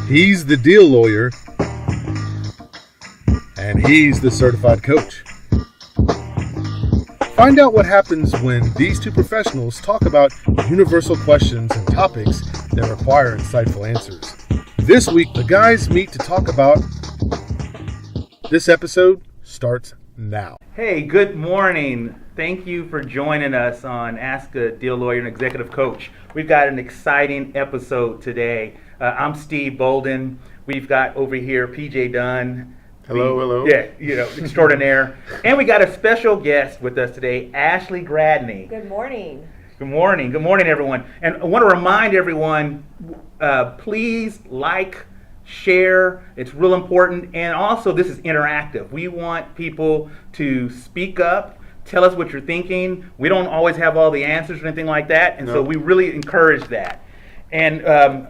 He's the deal lawyer, and he's the certified coach. Find out what happens when these two professionals talk about universal questions and topics that require insightful answers. This week, the guys meet to talk about. This episode starts now. Hey, good morning. Thank you for joining us on Ask a Deal Lawyer and Executive Coach. We've got an exciting episode today. I'm Steve Bolden. We've got over here PJ Dunn. Hello. Yeah, extraordinaire. And we got a special guest with us today, Ashley Gradney. Good morning. Good morning, everyone. And I want to remind everyone, please like, share. It's real important. And also, this is interactive. We want people to speak up, tell us what you're thinking. We don't always have all the answers or anything like that. And so we really encourage that. And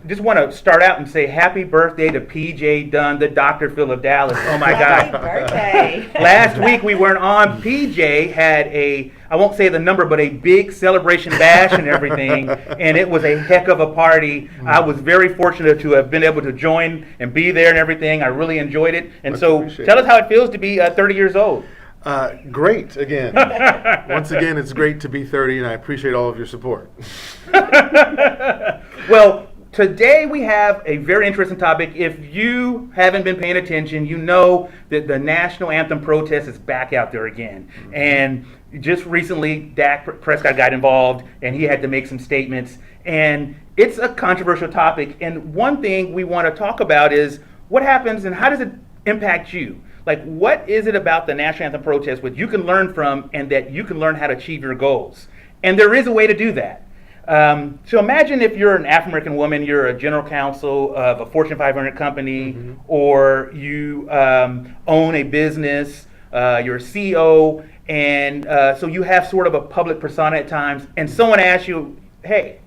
just want to start out and say happy birthday to PJ Dunn, the Dr. Phil of Dallas. Oh my God. Happy birthday. Last week we weren't on. PJ had I won't say the number, but a big celebration bash and everything. And it was a heck of a party. I was very fortunate to have been able to join and be there and everything. I really enjoyed it. And so tell us how it feels to be 30 years old. Great, again. Once again, it's great to be 30, and I appreciate all of your support. Well, today we have a very interesting topic. If you haven't been paying attention, you know that the National Anthem protest is back out there again. Mm-hmm. And just recently, Dak Prescott got involved, and he had to make some statements. And it's a controversial topic. And one thing we want to talk about is what happens and how does it impact you? Like, what is it about the National Anthem protest what you can learn from and that you can learn how to achieve your goals? And there is a way to do that. So imagine if you're an African-American woman, you're a general counsel of a Fortune 500 company, mm-hmm. or you own a business, you're a CEO, and so you have sort of a public persona at times, and someone asks you, hey,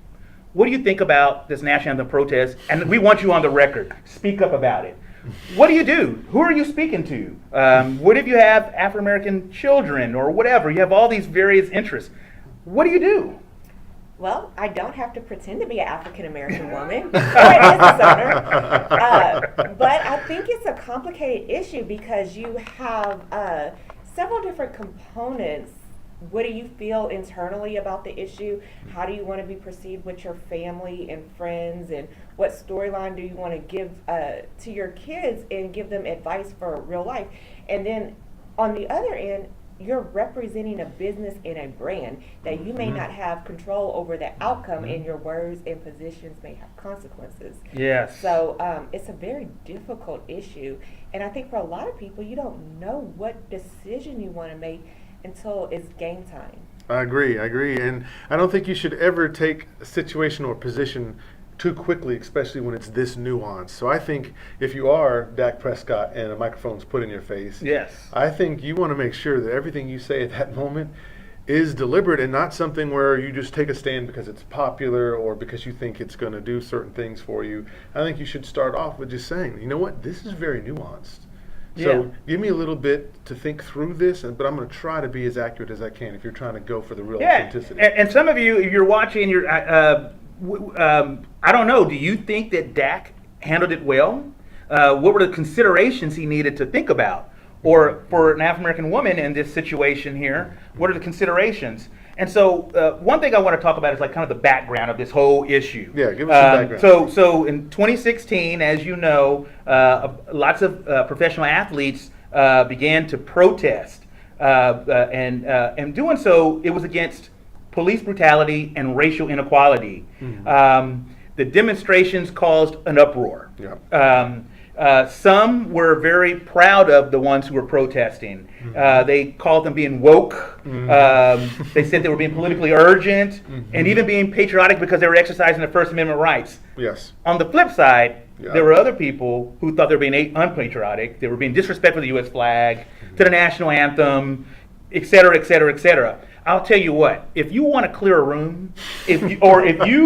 what do you think about this National Anthem protest? And we want you on the record. Speak up about it. What do you do? Who are you speaking to? What if you have African-American children or whatever? You have all these various interests. What do you do? Well, I don't have to pretend to be an African-American woman or a business owner. But I think it's a complicated issue because you have several different components. What do you feel internally about the issue? How do you want to be perceived with your family and friends? And what storyline do you want to give to your kids and give them advice for real life? And then on the other end, you're representing a business and a brand that you may mm-hmm. not have control over the outcome, and your words and positions may have consequences. Yes. So it's a very difficult issue. And I think for a lot of people, you don't know what decision you want to make until it's game time. I agree. And I don't think you should ever take a situation or position too quickly, especially when it's this nuanced. So I think if you are Dak Prescott and a microphone's put in your face, yes, I think you want to make sure that everything you say at that moment is deliberate and not something where you just take a stand because it's popular or because you think it's going to do certain things for you. I think you should start off with just saying, you know what, this is very nuanced. So give me a little bit to think through this, but I'm going to try to be as accurate as I can if you're trying to go for the real authenticity. And some of you, if you're watching, I don't know, do you think that Dak handled it well? What were the considerations he needed to think about? Or for an African-American woman in this situation here, what are the considerations? And so one thing I want to talk about is like kind of the background of this whole issue. Yeah, give us some background. So in 2016, as you know, lots of professional athletes began to protest. And doing so, it was against police brutality and racial inequality. Mm-hmm. The demonstrations caused an uproar. Yeah. Some were very proud of the ones who were protesting. Mm-hmm. They called them being woke. Mm-hmm. They said they were being politically urgent, mm-hmm. and even being patriotic because they were exercising their First Amendment rights. Yes. On the flip side, there were other people who thought they were being unpatriotic. They were being disrespectful to the U.S. flag, mm-hmm. to the national anthem, et cetera, et cetera, et cetera. I'll tell you what, if you want to clear a room, if you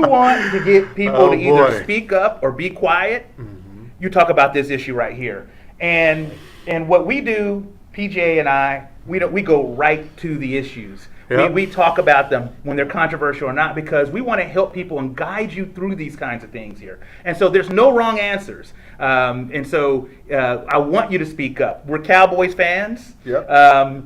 want to get people to either speak up or be quiet, mm-hmm. you talk about this issue right here. And what we do, PJ and I, we go right to the issues. Yep. We talk about them when they're controversial or not, because we want to help people and guide you through these kinds of things here. And so there's no wrong answers. And so I want you to speak up. We're Cowboys fans. Yep.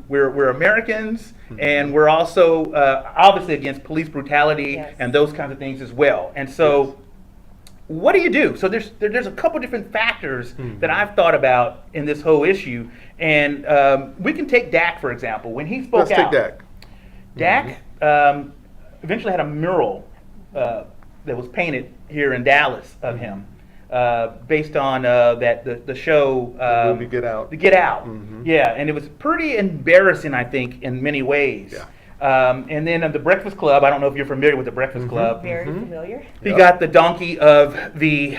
We're Americans, and we're also obviously against police brutality Yes. and those kinds of things as well. And so what do you do? So there's a couple different factors that I've thought about in this whole issue. And we can take Dak, for example. When he spoke Let's out. take Dak. Dak eventually had a mural that was painted here in Dallas of him, based on the show The movie Get Out. The Get Out. Mhm. Yeah, and it was pretty embarrassing, I think, in many ways. Yeah. And then the Breakfast Club. I don't know if you're familiar with the Breakfast Club. Very familiar. He Yep. got the Donkey of the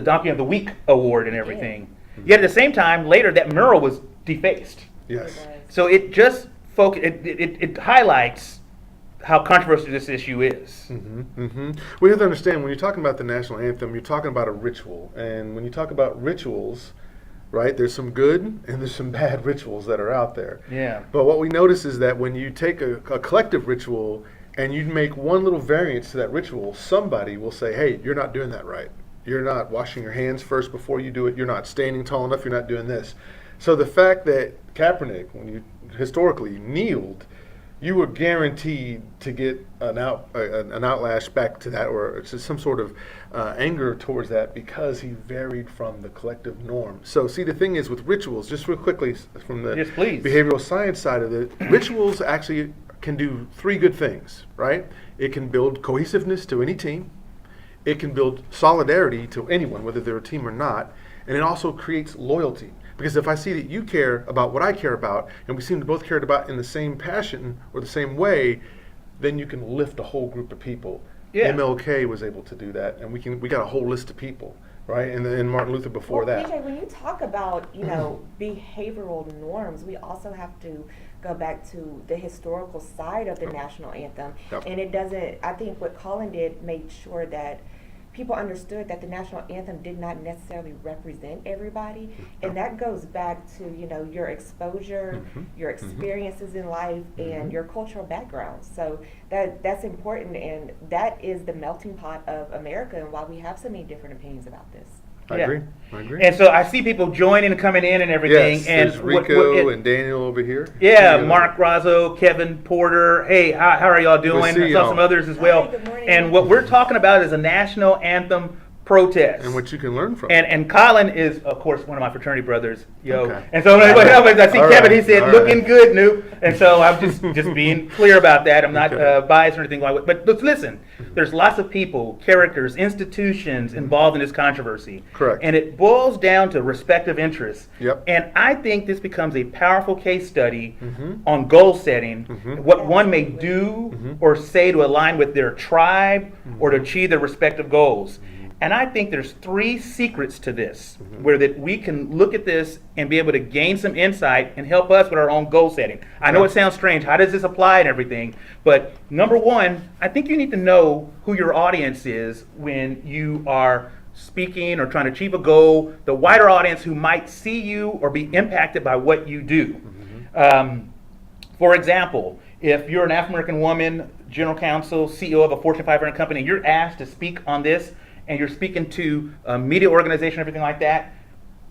Donkey of the Week award and everything. Yet at the same time, later that mural was defaced. Yes. So it just it highlights how controversial this issue is. We have to understand, when you're talking about the national anthem, you're talking about a ritual. And when you talk about rituals, right, there's some good and there's some bad rituals that are out there. Yeah. But what we notice is that when you take a collective ritual and you make one little variance to that ritual, somebody will say, hey, you're not doing that right. You're not washing your hands first before you do it. You're not standing tall enough. You're not doing this. So the fact that Kaepernick, when you historically kneeled, you were guaranteed to get an outlash back to that, or some sort of anger towards that, because he varied from the collective norm. So see, the thing is with rituals, just real quickly from the Yes, please. behavioral science side of it, rituals actually can do three good things, right? It can build cohesiveness to any team. It can build solidarity to anyone, whether they're a team or not. And it also creates loyalty. Because if I see that you care about what I care about, and we seem to both care about in the same passion or the same way, then you can lift a whole group of people. Yeah. MLK was able to do that, and we got a whole list of people, right? And Martin Luther before Well, that. PJ, when you talk about, behavioral norms, we also have to go back to the historical side of the national anthem. Yep. And it doesn't, I think what Colin did made sure that people understood that the national anthem did not necessarily represent everybody. And that goes back to, your exposure, your experiences in life, and your cultural background. So that's important, and that is the melting pot of America, and why we have so many different opinions about this. I Yeah. agree. I agree. And so I see people joining and coming in and everything. Yes, and there's Rico and Daniel over here. Yeah, Mark Razzo, Kevin Porter. Hey, how are y'all doing? see I saw y'all. some others as well. Hi, good morning. And what we're talking about is a national anthem protest. And what you can learn from. And Colin is, of course, one of my fraternity brothers, yo. Okay. And so when I see All Kevin, he right. said, All "Looking right. good, Noob." And so I'm just being clear about that. I'm not Okay. biased or anything like that. But listen, there's lots of people, characters, institutions involved in this controversy. Correct. And it boils down to respective interests. Yep. And I think this becomes a powerful case study on goal setting, what one may do or say to align with their tribe or to achieve their respective goals. And I think there's three secrets to this, where that we can look at this and be able to gain some insight and help us with our own goal setting. I know it sounds strange. How does this apply and everything? But number one, I think you need to know who your audience is when you are speaking or trying to achieve a goal, the wider audience who might see you or be impacted by what you do. For example, if you're an African American woman, general counsel, CEO of a Fortune 500 company, and you're asked to speak on this, and you're speaking to a media organization, everything like that,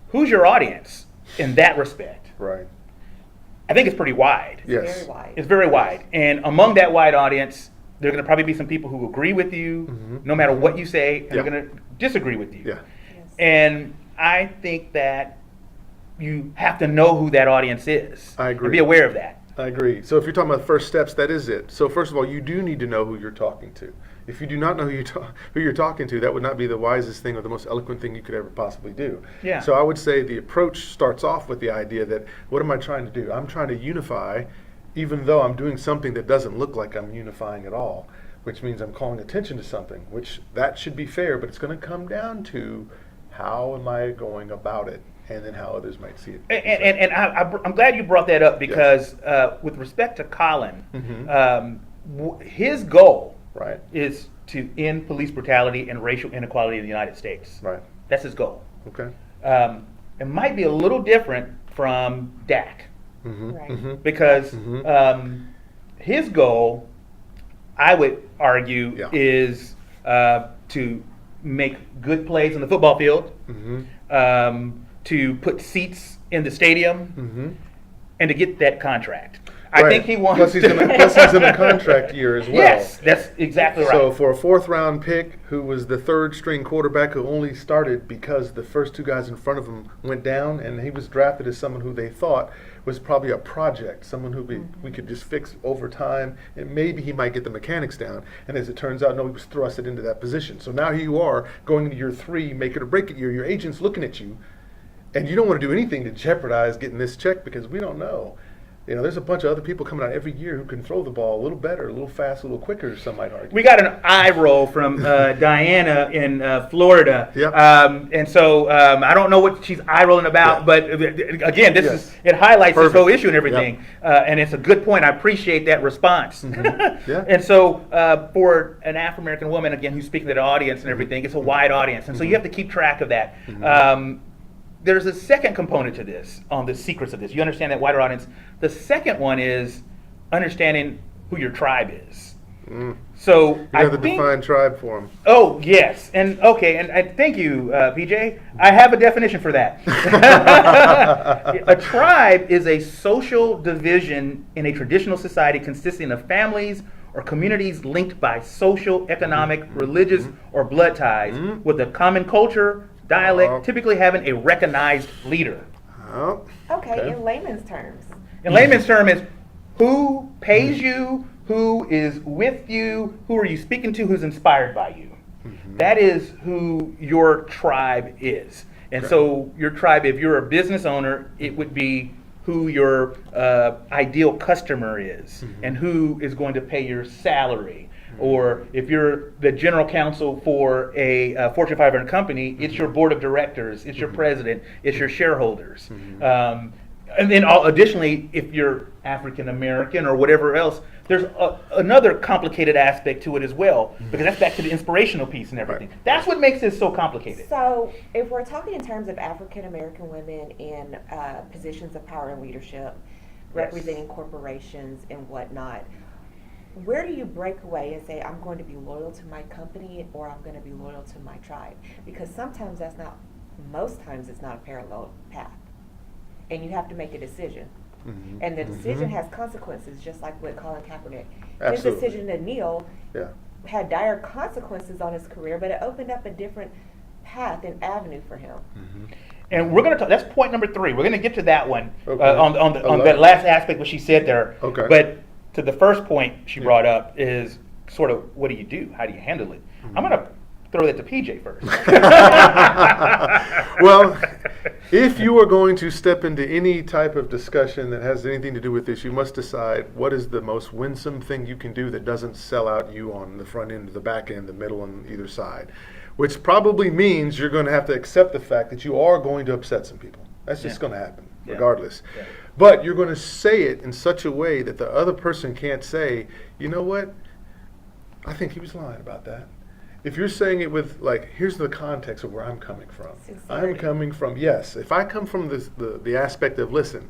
who's your audience in that respect? Right. I think it's pretty wide. Yes. Very wide. It's very wide. And among that wide audience, there are going to probably be some people who agree with you, no matter what you say, and they're going to disagree with you. Yeah. Yes. And I think that you have to know who that audience is. I agree. And be aware of that. I agree. So if you're talking about first steps, that is it. So first of all, you do need to know who you're talking to. If you do not know who you're talking to, that would not be the wisest thing or the most eloquent thing you could ever possibly do. Yeah. So I would say the approach starts off with the idea that, what am I trying to do? I'm trying to unify, even though I'm doing something that doesn't look like I'm unifying at all, which means I'm calling attention to something, which that should be fair, but it's going to come down to how am I going about it, and then how others might see it. And I'm glad you brought that up, because with respect to Colin, his goal Right. is to end police brutality and racial inequality in the United States. Right. That's his goal. Okay. It might be a little different from Dak, Right. because his goal, I would argue, Yeah. is to make good plays on the football field, to put seats in the stadium, and to get that contract. I Right. think he wants. Plus he's in a contract year as well. Yes, that's exactly right. So for a 4th-round pick, who was the 3rd-string quarterback who only started because the first 2 guys in front of him went down, and he was drafted as someone who they thought was probably a project, someone who we could just fix over time, and maybe he might get the mechanics down. And as it turns out, no, he was thrusted into that position. So now here you are going into year 3, make it or break it year. Your agent's looking at you, and you don't want to do anything to jeopardize getting this check because we don't know. You know, there's a bunch of other people coming out every year who can throw the ball a little better, a little faster, a little quicker, some might argue. We got an eye roll from Diana in Florida. Yep. And so I don't know what she's eye rolling about, but again, it highlights this whole issue and everything. And it's a good point. I appreciate that response. Yeah. And so for an African American woman, again, who's speaking to the audience and everything, it's a wide audience. And so you have to keep track of that. There's a second component to this, on the secrets of this. You understand that wider audience. The second one is understanding who your tribe is. So You have to define tribe for them. Oh, yes. And okay, and I thank you, PJ. I have a definition for that. A tribe is a social division in a traditional society consisting of families or communities linked by social, economic, religious, or blood ties with a common culture, dialect, typically having a recognized leader. Oh, Okay, in layman's terms. In layman's term is who pays you, who is with you, who are you speaking to, who's inspired by you. That is who your tribe is. And so your tribe, if you're a business owner, it would be who your ideal customer is and who is going to pay your salary. Or if you're the general counsel for a Fortune 500 company, it's your board of directors, it's your president, it's your shareholders. And then additionally, if you're African American or whatever else, there's another complicated aspect to it as well, because that's back to the inspirational piece and everything. That's what makes this so complicated. So, if we're talking in terms of African American women in positions of power and leadership, representing corporations and whatnot, where do you break away and say, I'm going to be loyal to my company or I'm going to be loyal to my tribe? Because sometimes most times it's not a parallel path. And you have to make a decision. And the decision has consequences, just like with Colin Kaepernick. Absolutely. His decision to kneel had dire consequences on his career, but it opened up a different path and avenue for him. And we're going to talk, that's point number 3. We're going to get to that one Okay. on that last aspect what she said there. Okay. But to the first point she brought up is sort of, what do you do? How do you handle it? I'm going to throw that to PJ first. Well, if you are going to step into any type of discussion that has anything to do with this, you must decide what is the most winsome thing you can do that doesn't sell out you on the front end, the back end, the middle, and either side. Which probably means you're going to have to accept the fact that you are going to upset some people. That's just going to happen, regardless. But you're going to say it in such a way that the other person can't say, you know what, I think he was lying about that. If you're saying it with, like, here's the context of where I'm coming from. I'm coming from, yes, if I come from the aspect of, listen,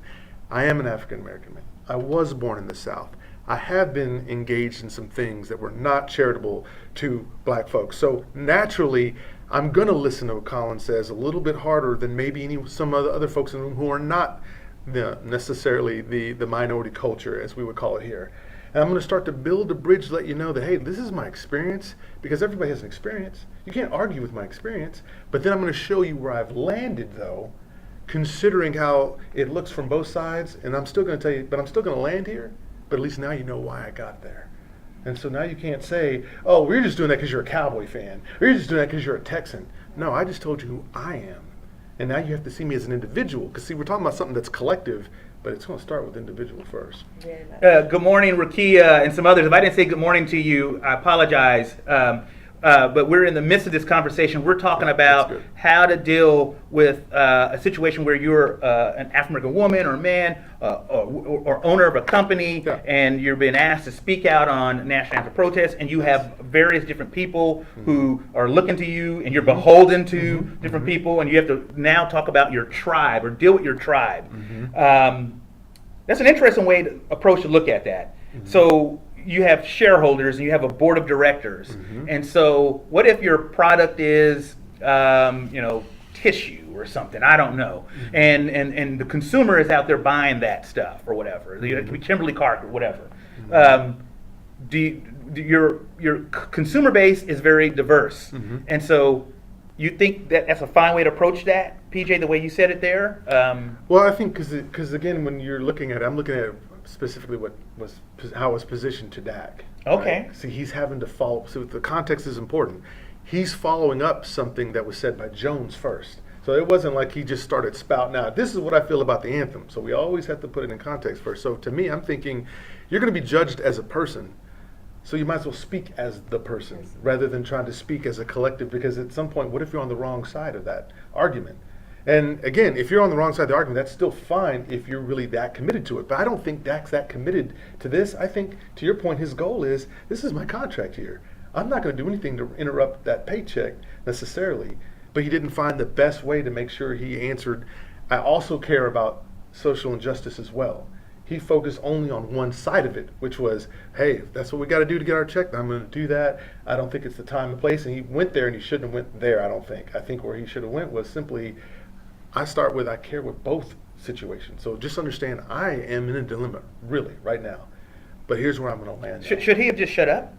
I am an African American man. I was born in the South. I have been engaged in some things that were not charitable to black folks. So naturally, I'm going to listen to what Colin says a little bit harder than maybe some other folks in the room who are not necessarily the minority culture, as we would call it here. And I'm going to start to build a bridge to let you know that, hey, this is my experience, because everybody has an experience. You can't argue with my experience. But then I'm going to show you where I've landed, though, considering how it looks from both sides. And I'm still going to tell you, but I'm still going to land here. But at least now you know why I got there. And so now you can't say, oh, we're just doing that because you're a Cowboy fan. Or you're just doing that because you're a Texan. No, I just told you who I am. And now you have to see me as an individual. Because, see, we're talking about something that's collective, but it's going to start with individual first. Good morning, Rakia, and some others. If I didn't say good morning to you, I apologize. But we're in the midst of this conversation. We're talking about how to deal with a situation where you're an African-American woman or man or owner of a company, and you're being asked to speak out on national anthem protests, and you have various different people who are looking to you, and you're beholden to different people, and you have to now talk about your tribe or deal with your tribe. That's an interesting way to approach to look at that. So you have shareholders and you have a board of directors. Mm-hmm. And so what if your product is, tissue or something? I don't know. And the consumer is out there buying that stuff or whatever. It could be Kimberly Clark or whatever. Your consumer base is very diverse. And so you think that that's a fine way to approach that, PJ, the way you said it there? Well, I think because again, when you're looking at it, I'm looking at specifically how it was positioned to Dak. Okay. Right? See, he's having to follow. So the context is important. He's following up something that was said by Jones first. So it wasn't like he just started spouting out, this is what I feel about the anthem. So we always have to put it in context first. So to me, I'm thinking you're going to be judged as a person. So you might as well speak as the person rather than trying to speak as a collective, because at some point, what if you're on the wrong side of that argument? And again, if you're on the wrong side of the argument, that's still fine if you're really that committed to it. But I don't think Dak's that committed to this. I think, to your point, his goal is, this is my contract year. I'm not going to do anything to interrupt that paycheck necessarily. But he didn't find the best way to make sure he answered. I also care about social injustice as well. He focused only on one side of it, which was, hey, if that's what we got to do to get our check, I'm going to do that. I don't think it's the time and place. And he went there, and he shouldn't have went there, I don't think. I think where he should have went was simply, I care with both situations. So just understand, I am in a dilemma, really, right now. But here's where I'm going to land. Should he have just shut up?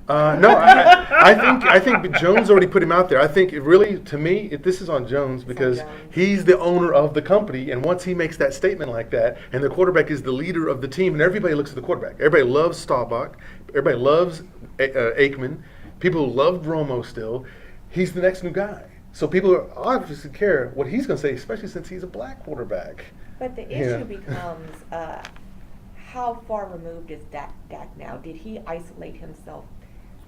No, I think Jones already put him out there. I think it really, to me, this is on Jones because he's the owner of the company, and once he makes that statement like that, and the quarterback is the leader of the team, and everybody looks at the quarterback. Everybody loves Staubach. Everybody loves Aikman. People love Romo still. He's the next new guy. So people obviously care what he's going to say, especially since he's a black quarterback. But the issue becomes, how far removed is Dak now? Did he isolate himself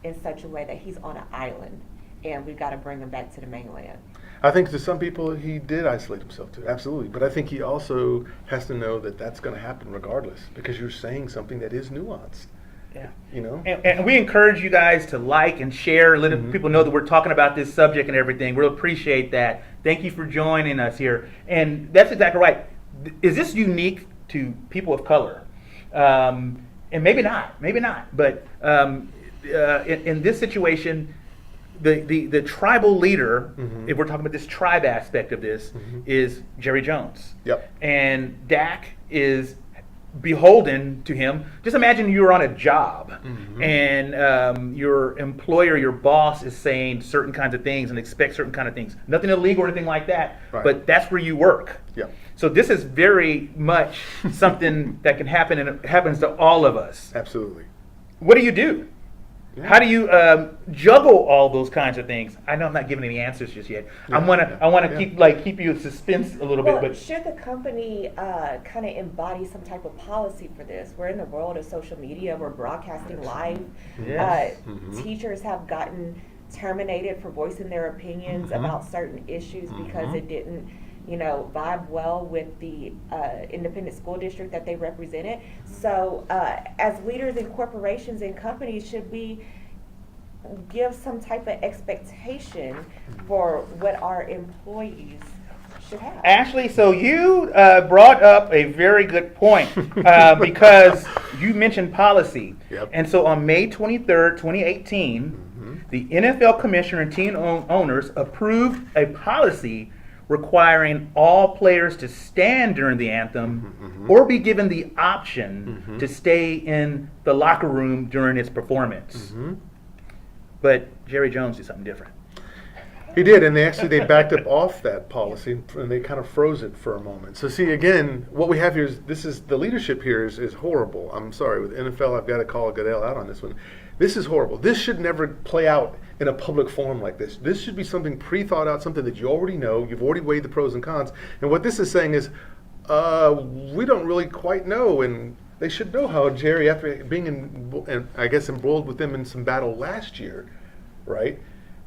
in such a way that he's on an island and we've got to bring him back to the mainland? I think to some people he did isolate himself to, absolutely. But I think he also has to know that that's going to happen regardless, because you're saying something that is nuanced. Yeah. You know? And we encourage you guys to like and share, let people know that we're talking about this subject and everything. We'll appreciate that. Thank you for joining us here. And that's exactly right. Is this unique to people of color? And maybe not. But in this situation, the tribal leader, if we're talking about this tribe aspect of this, is Jerry Jones. Yep. And Dak is beholden to him. Just imagine you're on a job and your employer, your boss is saying certain kinds of things and expects certain kind of things. Nothing illegal or anything like that, but that's where you work. Yep. So this is very much something that can happen, and it happens to all of us. Absolutely. What do you do? Yeah. How do you juggle all those kinds of things? I know I'm not giving any answers just yet. Yeah. I want to keep you in suspense a little bit. But should the company kind of embody some type of policy for this? We're in the world of social media. We're broadcasting live. Yes. Teachers have gotten terminated for voicing their opinions about certain issues because it didn't, vibe well with the independent school district that they represented. So as leaders in corporations and companies, should we give some type of expectation for what our employees should have? Ashley, so you brought up a very good point because you mentioned policy. Yep. And so on May 23rd, 2018, the NFL commissioner and team owners approved a policy requiring all players to stand during the anthem or be given the option to stay in the locker room during its performance. But Jerry Jones did something different. He did, and they backed up off that policy, and they kind of froze it for a moment. So see, again, what we have here is the leadership here is horrible. I'm sorry, with NFL, I've got to call Goodell out on this one. This is horrible. This should never play out in a public forum like this. This should be something pre-thought out, something that you already know. You've already weighed the pros and cons. And what this is saying is, we don't really quite know. And they should know how Jerry, after being embroiled with them in some battle last year, right,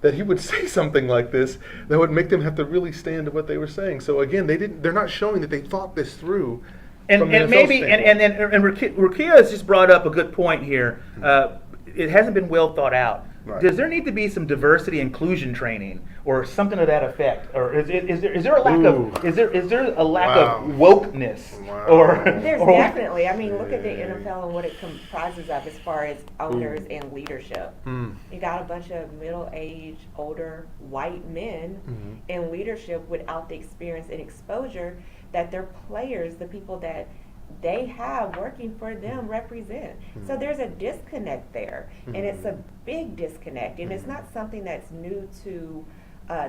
that he would say something like this that would make them have to really stand to what they were saying. So again, they're not showing that they thought this through. And Rukia has just brought up a good point here. It hasn't been well thought out. Right. Does there need to be some diversity inclusion training or something to that effect, or is there a lack of is there a lack of wokeness or There's or- definitely. I mean, look at the NFL and what it comprises of as far as owners and leadership. You got a bunch of middle-aged, older, white men in leadership without the experience and exposure that their players, the people that they have working for them, represent. So there's a disconnect there, and it's a big disconnect, and it's not something that's new to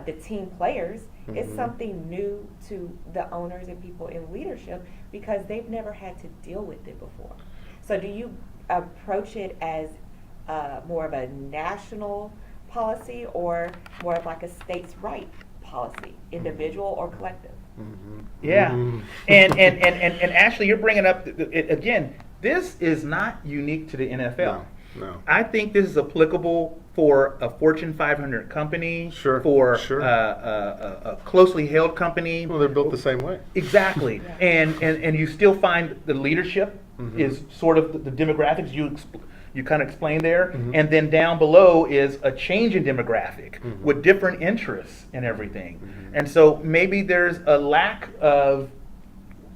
the team players. It's something new to the owners and people in leadership because they've never had to deal with it before. So do you approach it as more of a national policy or more of like a states' right policy, individual or collective? Yeah, and Ashley, you're bringing up again. This is not unique to the NFL. No. I think this is applicable for a Fortune 500 company, Sure, for sure. A closely held company. Well, they're built the same way. Exactly, and you still find the leadership is sort of the demographics you kind of explained there, and then down below is a change in demographic with different interests and everything. And so maybe there's a lack of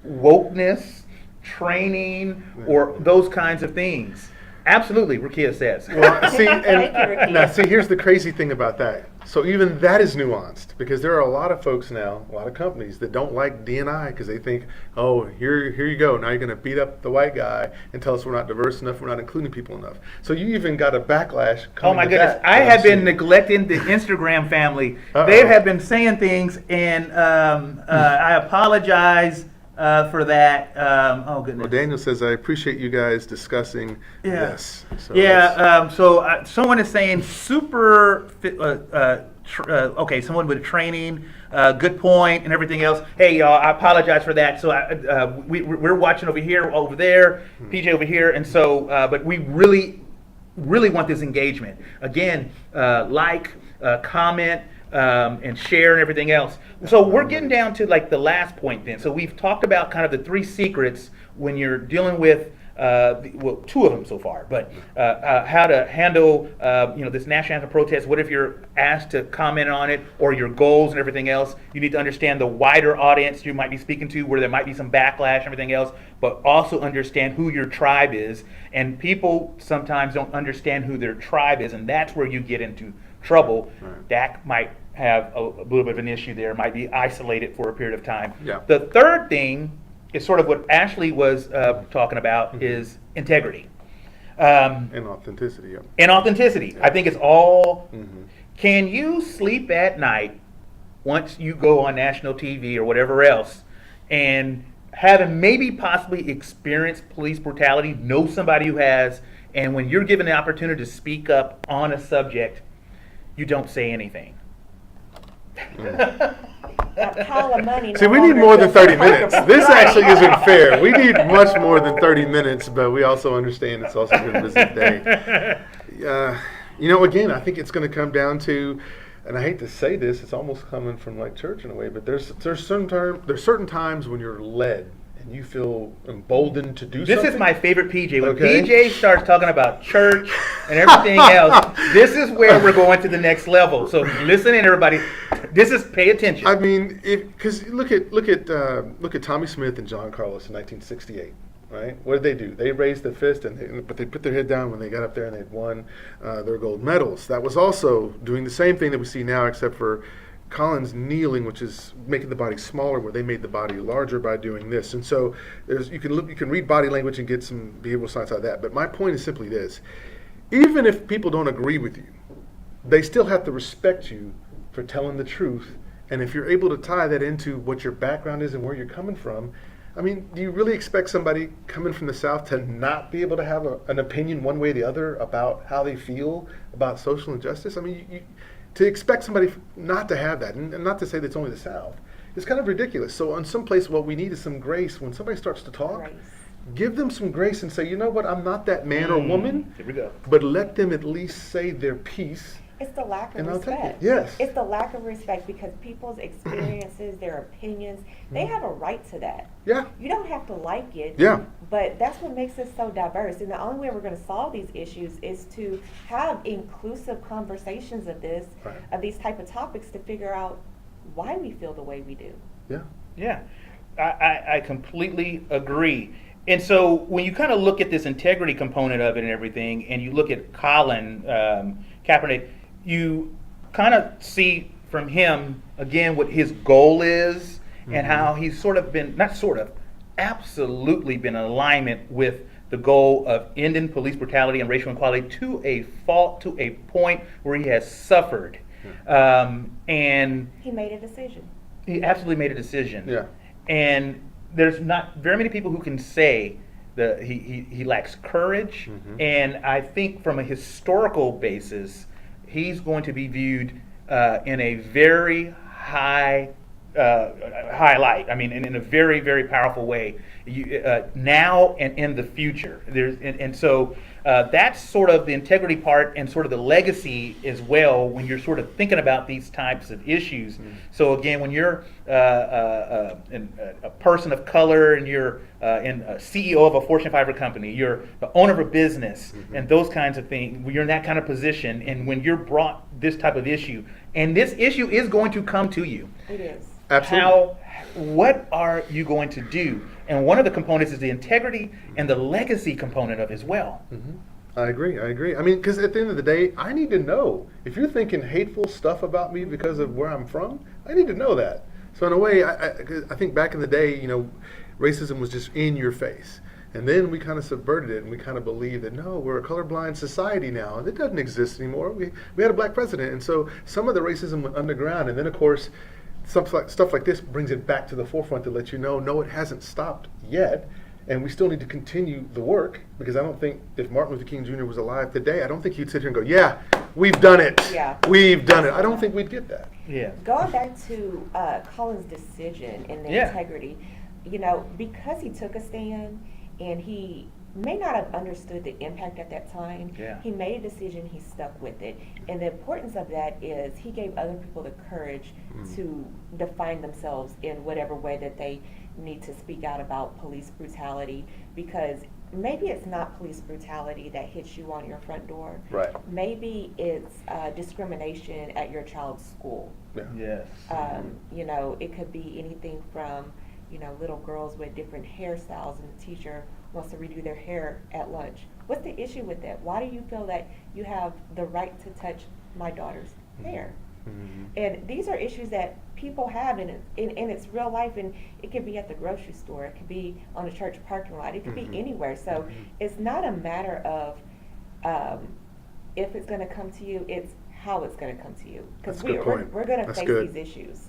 wokeness, training, or those kinds of things. Absolutely, Rakia says. Well, see, Thank you, Ricky. now see, here's the crazy thing about that. So even that is nuanced because there are a lot of folks now, a lot of companies that don't like D&I because they think, oh, here you go. Now you're going to beat up the white guy and tell us we're not diverse enough, we're not including people enough. So you even got a backlash. Oh my goodness! I have been neglecting the Instagram family. They have been saying things, and I apologize for that. Oh goodness! Well, Daniel says, I appreciate you guys discussing this. So So someone is saying super. Okay, someone with training, good point, and everything else. Hey, y'all, I apologize for that. So we're watching over here, over there, PJ over here, and so, but we really want this engagement. Again, comment, and share and everything else. So we're getting down to like the last point then. So we've talked about kind of the 3 secrets when you're dealing with well, 2 of them so far, but how to handle this national anthem protest. What if you're asked to comment on it, or your goals and everything else? You need to understand the wider audience you might be speaking to, where there might be some backlash and everything else, but also understand who your tribe is. And people sometimes don't understand who their tribe is, and that's where you get into trouble. Right. That might have a little bit of an issue there, might be isolated for a period of time. Yeah. The third thing is sort of what Ashley was talking about, is integrity. and authenticity. Yeah. And authenticity. I think it's all, can you sleep at night once you go on national TV or whatever else, and having maybe possibly experienced police brutality, know somebody who has, and when you're given the opportunity to speak up on a subject, you don't say anything? A pile of money. See, we need more than 30 minutes. This actually isn't fair. We need much more than 30 minutes, but we also understand it's also been a busy day. Again, I think it's going to come down to, and I hate to say this, it's almost coming from like church in a way, but there's certain times when you're led and you feel emboldened to do something. This is my favorite PJ. When Okay. PJ starts talking about church and everything else, this is where we're going to the next level. So listen in, everybody. This is, pay attention. I mean, because look at Tommy Smith and John Carlos in 1968. Right? What did they do? They raised their fist, but they put their head down when they got up there and they'd won their gold medals. That was also doing the same thing that we see now, except for Collins kneeling, which is making the body smaller, where they made the body larger by doing this. And so you can read body language and get some behavioral science out of that. But my point is simply this: even if people don't agree with you, they still have to respect you for telling the truth. And if you're able to tie that into what your background is and where you're coming from, I mean, do you really expect somebody coming from the South to not be able to have an opinion one way or the other about how they feel about social injustice? I mean, to expect somebody not to have that, and not to say that it's only the South, is kind of ridiculous. So in some place, what we need is some grace. When somebody starts to talk, Grace. give them some grace and say, you know what, I'm not that man or woman, Here we go. but let them at least say their piece It's the lack of And I'll take it. respect. Yes. It's the lack of respect because people's experiences, their opinions, they have a right to that. Yeah. You don't have to like it. Yeah. But that's what makes us so diverse. And the only way we're going to solve these issues is to have inclusive conversations of this, Right. of these type of topics to figure out why we feel the way we do. Yeah. Yeah, I completely agree. And so when you kind of look at this integrity component of it and everything, and you look at Colin Kaepernick, you kind of see from him, again, what his goal is and how he's sort of been, not sort of, absolutely been in alignment with the goal of ending police brutality and racial inequality to a fault, to a point where he has suffered. And He made a decision. he absolutely made a decision. Yeah. And there's not very many people who can say that he lacks courage. And I think from a historical basis, he's going to be viewed in a very high highlight. I mean, in a very, very powerful way now and in the future. So that's sort of the integrity part and sort of the legacy as well when you're sort of thinking about these types of issues. So again, when you're a person of color and you're a CEO of a Fortune 500 company, you're the owner of a business and those kinds of things, when you're in that kind of position, and when you're brought this type of issue, and this issue is going to come to you. It is. Absolutely. What are you going to do? And one of the components is the integrity and the legacy component of it as well. I agree. I mean, because at the end of the day, I need to know. If you're thinking hateful stuff about me because of where I'm from, I need to know that. So in a way, I think back in the day, racism was just in your face. And then we kind of subverted it, and we kind of believed that, no, we're a colorblind society now, and it doesn't exist anymore. We had a black president, and so some of the racism went underground. And then, of course, stuff like this brings it back to the forefront to let you know, no, it hasn't stopped yet. And we still need to continue the work, because I don't think if Martin Luther King Jr. was alive today, I don't think he'd sit here and go, yeah, we've done it. Yeah. We've done it. I don't think we'd get that. Yeah. Going back to Colin's decision and the integrity, because he took a stand and he may not have understood the impact at that time, he made a decision, he stuck with it. And the importance of that is he gave other people the courage to define themselves in whatever way that they need to speak out about police brutality, because maybe it's not police brutality that hits you on your front door. Right. Maybe it's discrimination at your child's school. Yeah. Yes. It could be anything from, little girls with different hairstyles, and the teacher wants to redo their hair at lunch. What's the issue with that? Why do you feel that you have the right to touch my daughter's hair? And these are issues that people have in it's real life, and it could be at the grocery store, it could be on a church parking lot, it could be anywhere. So it's not a matter of if it's going to come to you, it's how it's going to come to you. Because we're going to face these issues.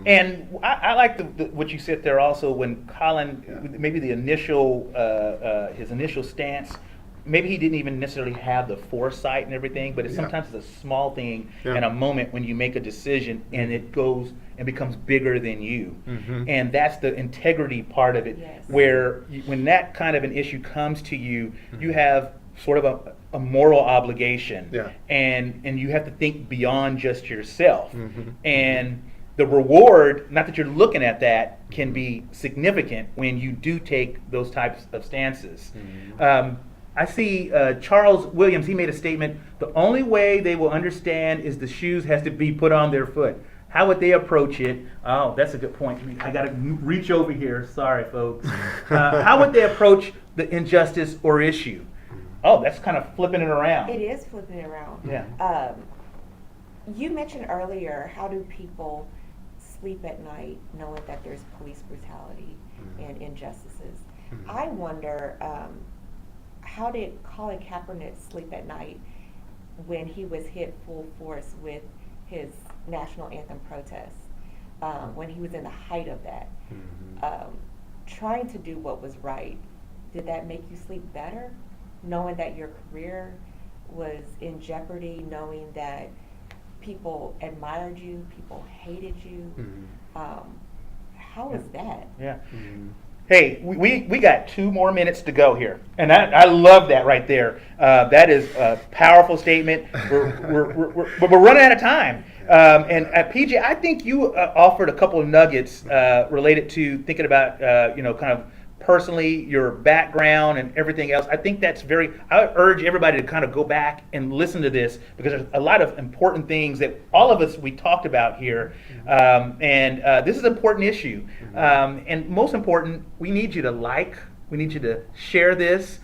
And I like what you said there also when Colin, maybe the initial, his initial stance, maybe he didn't even necessarily have the foresight and everything, but sometimes it's a small thing in a moment when you make a decision and it goes and becomes bigger than you. And that's the integrity part of it, where when that kind of an issue comes to you, you have sort of a moral obligation, and you have to think beyond just yourself. And the reward, not that you're looking at that, can be significant when you do take those types of stances. I see Charles Williams, he made a statement, the only way they will understand is the shoes has to be put on their foot. How would they approach it? Oh, that's a good point. I got to reach over here. Sorry, folks. How would they approach the injustice or issue? Oh, that's kind of flipping it around. It is flipping it around. Yeah. You mentioned earlier, how do people sleep at night knowing that there's police brutality and injustices? I wonder, how did Colin Kaepernick sleep at night when he was hit full force with his national anthem protests, when he was in the height of that, trying to do what was right? Did that make you sleep better, knowing that your career was in jeopardy, knowing that people admired you, people hated you? How is that? Yeah. Hey, we got 2 more minutes to go here, and I love that right there. That is a powerful statement. We're running out of time. And PJ, I think you offered a couple of nuggets related to thinking about kind of personally your background and everything else. I think that's I urge everybody to kind of go back and listen to this, because there's a lot of important things that all of us we talked about here, and this is an important issue, and most important, we need you to share this.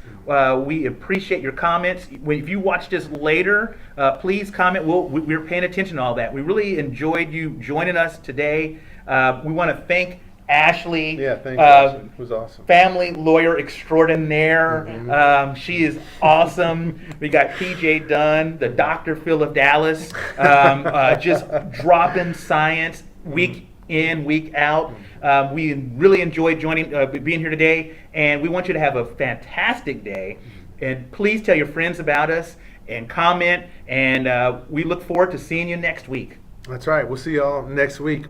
We appreciate your comments. If you watch this later, please comment. We're paying attention to all that. We really enjoyed you joining us today. We want to thank Ashley, Yeah, thanks, Ashley. It was awesome. family lawyer extraordinaire. She is awesome. We got PJ Dunn, the Dr. Phil of Dallas, just dropping science week in, week out. We really enjoyed being here today, and we want you to have a fantastic day. And please tell your friends about us and comment, and we look forward to seeing you next week. That's right. We'll see y'all next week.